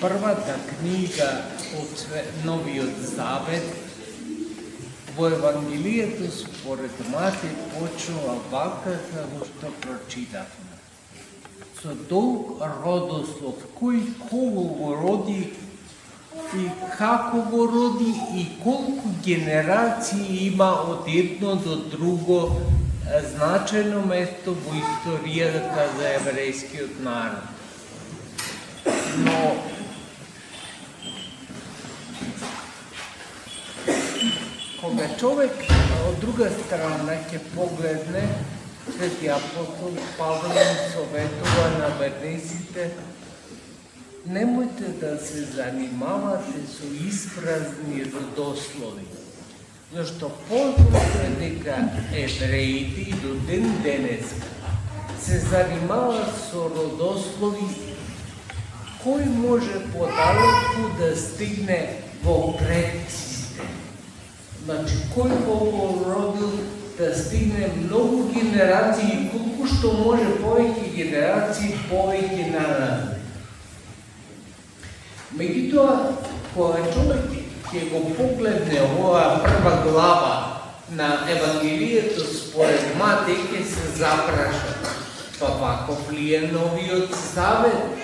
Prvata knjiga od Noviот Завет во Евангелието според Матеј почнува вака како што прочитавме. Со долг родослов, кој кого го роди и како го роди и колку генерации има од едно до друго значајно место во историјата за еврејскиот народ. Но кога човек од друга страна ќе погледне, Свети апостол Павле советува на верниците: немојте да се занимавате со испразни родослови, зашто познато е дека евреите и до ден денеска се занимаваат со родослови кој може подалеку да стигне во предците. Значи, кој го родил да стигне многу генерации, колку што може повеќе генерации, повеќе наради. Меѓутоа, кога човек ќе го погледне оваа прва глава на Евангелието според Матеј, ќе се запраша: па ваков ли е Новиот Завет?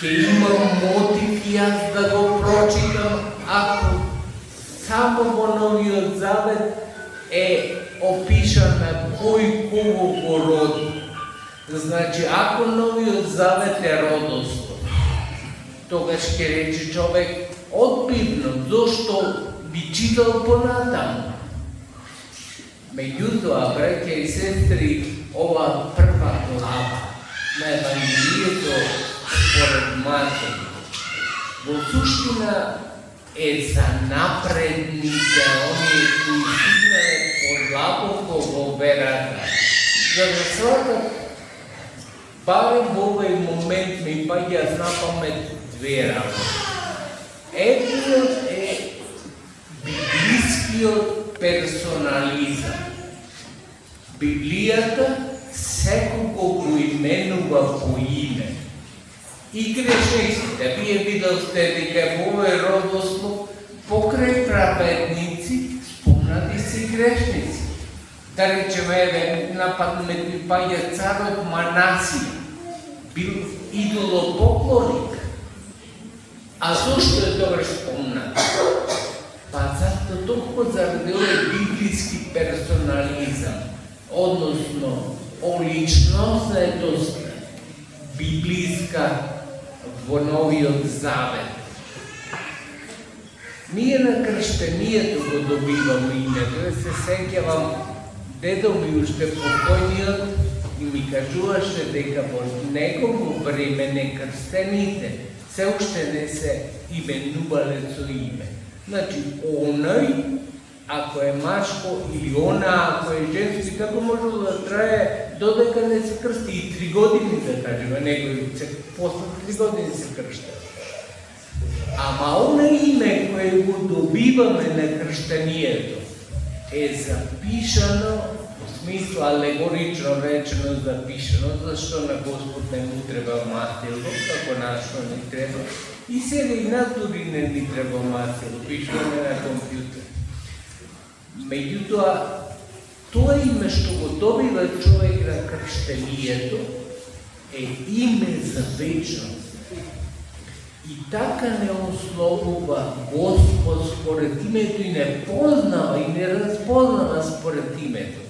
Ќе имам мотив јас да го прочитам, ако само во Новиот Завет е опишана кој кого го роди. Значи, ако Новиот Завет е родослов, тогаш ќе рече човек: одбивно, зошто би читал понатаму? Меѓутоа, браќа и сестри, ова прва глава на Евангелието според Матеј во суштина е за напредните, оние кои стигнале подлабоко во верата, за да сватат, барем во овој момент ми паѓа на памет две работи. Едниот е библискиот персонализам. Библијата секого го именува по име. И грешниците, вие видовте дека во овој родослов покрај праведници спомнати се грешници. Да речеме, нападнет ми паѓа царот Манасија, бил идолопоклоник. А зошто е тогаш спомнат? Па зато толку заради овој библиски персонализам, односно оличностната библиска во Новиот Завет. Ние на крштенијето го добиваме името. Се сеќавам, дедо ми уште покојниот и ми кажуваше дека во негово време некрстените се уште не се именувале со име. Значи, оној, ако е машко, или она, ако е женски, како може да трае додека не се крсти и 3 години, да кажеме, некој после 3 години се кршта. Ама оно име кое го добиваме на крштенијето е запишано, во смисло алегорично речено запишано, зашто на Господ не му треба масело, како нашо не треба, и сега и нас дури не ни треба масело, пишуваме на компјутер. Меѓутоа, тоа име што го добива човек на крштенијето е име за вечност. И така не условува Господ според името и не познава и не разпознава според името.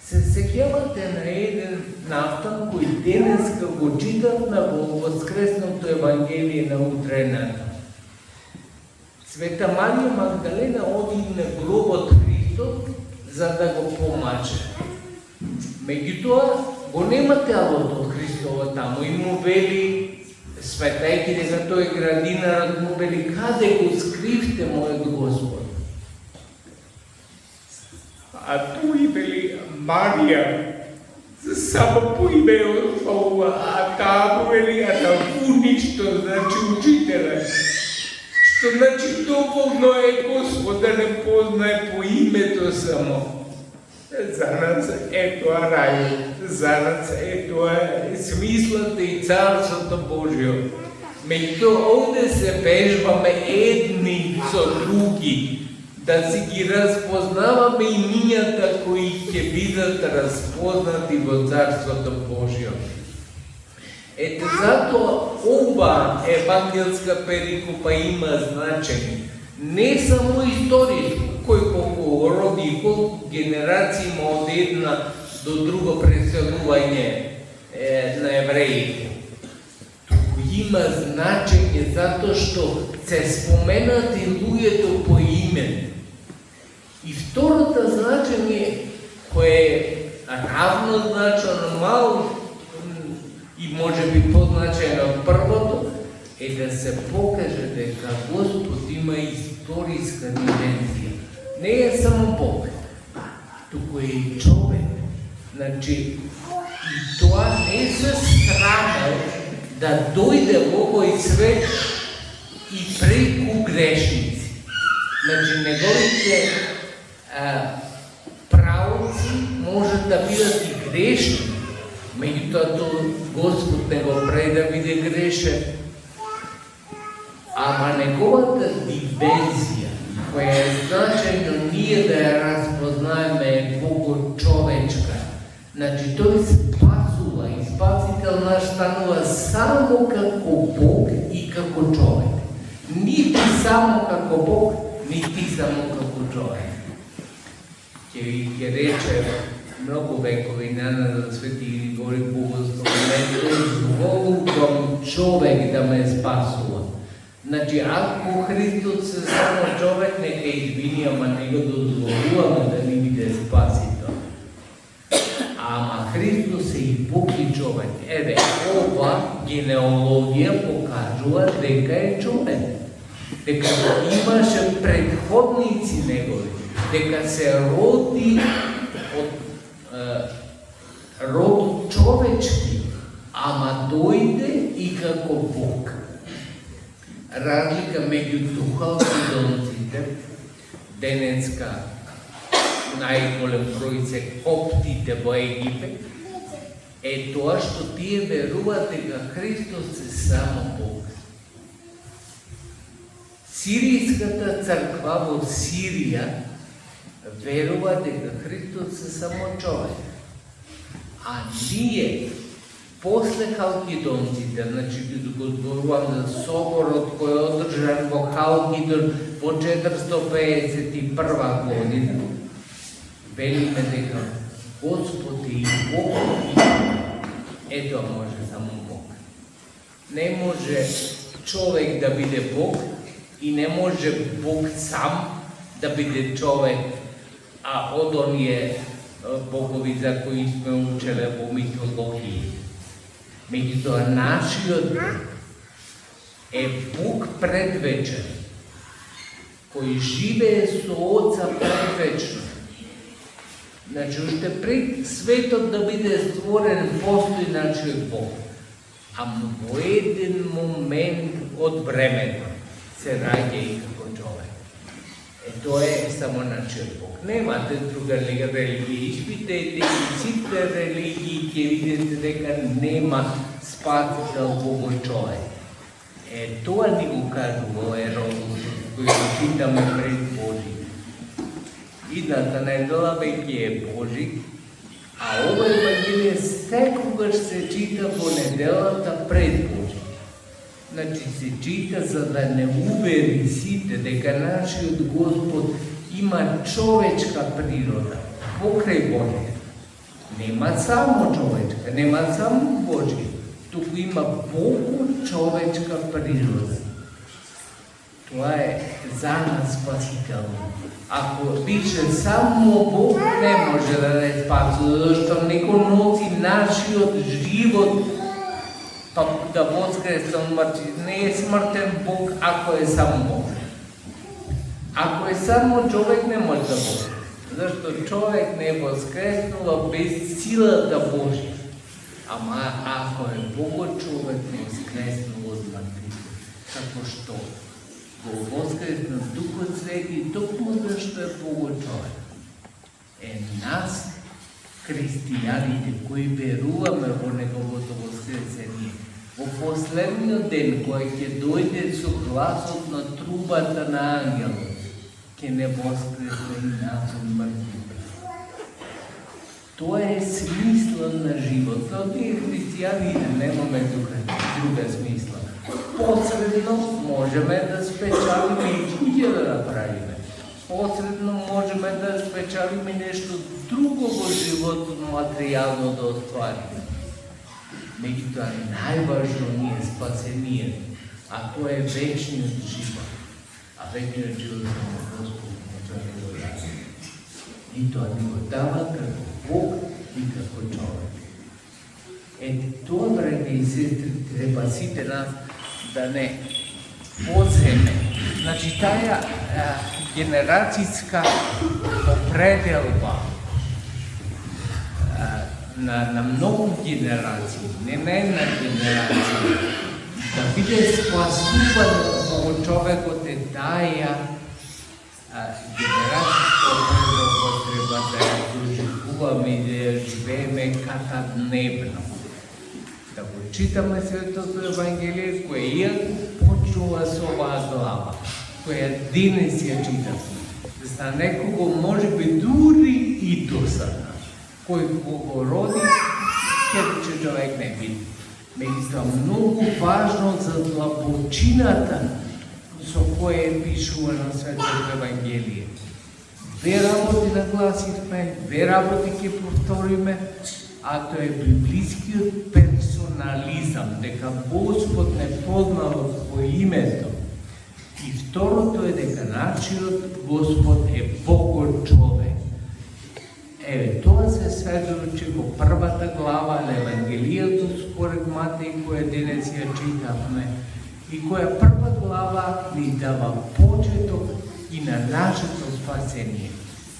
Се сеќавате на еден нафтан кој денеска го читавме во Воскресното Евангелие на утрената. Света Марија Магдалена оди на гробот Христов за да го помаче. Меѓутоа, го нема телото од Христова таму и му вели, сметајќи дека тој градинарот му вели: каде го скривте, мојот Господ? А тој вели: Марија, само по име ова, а таа му вели: а да ништо, значи учителе. Што значи доволно е Господ да не познае по името само. За нас е тоа рај, за нас е тоа смислата и Царството Божјо. Меѓутоа овде се вежбаме едни со други, да си ги разпознаваме имињата кои ќе бидат разпознати во Царството Божјо. Ето затоа ова евангелска перикопа има значење. Не само историско, кој колку роди, колку генерации има од една до друго преселување на евреите. Туку има значење затоа што се споменати луѓето по име. И второто значење, кое е равнозначно мало и може би позначено од првото, е да се покаже дека Господ има историска димензија. Не е само Бог, туку е и човек. Значи, и тоа не се страмал да дојде во овој свет и преку грешници. Значи, неговите правоци можат да бидат и грешни, меѓутоа Господ не го прави да биде грешен. Ама неговата димензија, која е значено ние да ја разпознаеме е богочовечка. Значи, тој спасува и спасител наш станува само како Бог и како човек. Нити само како Бог, нити само како човек. Ќе рече многу векови на Свети Григори Богословен, зволувам човек да ме спасува. Значи, ако Христос се само човек, нека извини, ама не го дозволуваме да ни биде спасител. Ама Христос е и Бог и човек. Еве, ова генеалогија покажува дека е човек. Дека имаше предходници негови. Дека се роди од род човечки, ама дојде и како Бог. Разлика меѓу духалците, денеска најголем број се коптите во Египет, е тоа што тие веруваат дека Христос е само Бог. Сиријската црква во Сирија верува дека Христос е само човек. А ние после халкидонците, значи го зборувам за соборот кој е одржан во Халкидон во 451 година, велиме дека Господ е и Бог и ето може само Бог. Не може човек да биде Бог и не може Бог сам да биде човек, а од оние богови за кои сме учеле во митологија. Меѓутоа, нашиот е Бог предвечен, кој живее со Оца предвечно. Значи, уште пред светот да биде створен, постои нашиот Бог. Ама во еден момент од времето се раѓа и како човек. Тоа е само нашиот Бог. Немате друга религија, испитете и сите религии ќе видите дека нема спасител во човек. Тоа ни го кажува Еродот, кој го читаме пред Божи. Идната недела веќе е Божи, а ова Евангелие секогаш се чита во неделата пред Божи. Значи се чита за да не увери сите дека нашиот Господ има човечка природа, покрај Божија. Нема само човечка, нема само Божија, туку има Богу човечка природа. Тоа е за нас спасително. Ако пише само Бог, не може да не спасува, зашто некој носи нашиот живот, па да воскресне од мртвите. Не е смртен Бог ако е само Бог. Ако е само човек, не може да воскресне. Зашто човек не воскреснува без силата Божја. Ама ако е Бог, човек воскреснува од мртвите. Како што го воскресна Духот Свети, токму зашто е Бог човек. нас, християните, кои веруваме во Неговото воскресение, во последниот ден, кој ќе дојде со гласот на трубата на ангелот, ќе не воскресне и нас од мртвите. Тоа е смисла на животот. Ние христијаните немаме друга смисла. Посредно можеме да спечалиме и ќе да направиме. Посредно можеме да спечалиме нешто друго во животот, материјално да оствариме. Меѓутоа, најважно ни е спасението, а тоа е вечниот живот. А вечниот живот само Господ може да го даде. И тоа ни го дава како Бог и како човек. Ете, тоа, браќи и сестри, треба сите нас да не поземе. Значи, таа генерацијска определба на многу генерации, не на една генерација, да биде спасуван во човекот е таа генерацијска определба треба да ја доживуваме и да ја живееме каждодневно. Да го читаме Светото Евангелие, кое иако почнува со оваа глава, која денес ја читаме. За некого може би дури и досадна. Кој го роди, ќе човек не биде. Меѓутоа, многу важно за длабочината со која е пишувано Светото Евангелие. Две работи нагласивме, две работи ќе повториме, а тоа е библискиот персонализам, дека Господ не познал по името. И второто е дека нашиот Господ е Бог човек. Еве, тоа се сведочи во првата глава на Евангелието според Матеј, која денес ја читавме, и која прва глава ни дава почеток и на нашето спасение.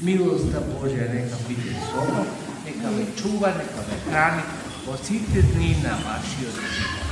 Милоста Божја нека биде со вас, нека ве чува, нека ве храни во сите дни на вашиот живот.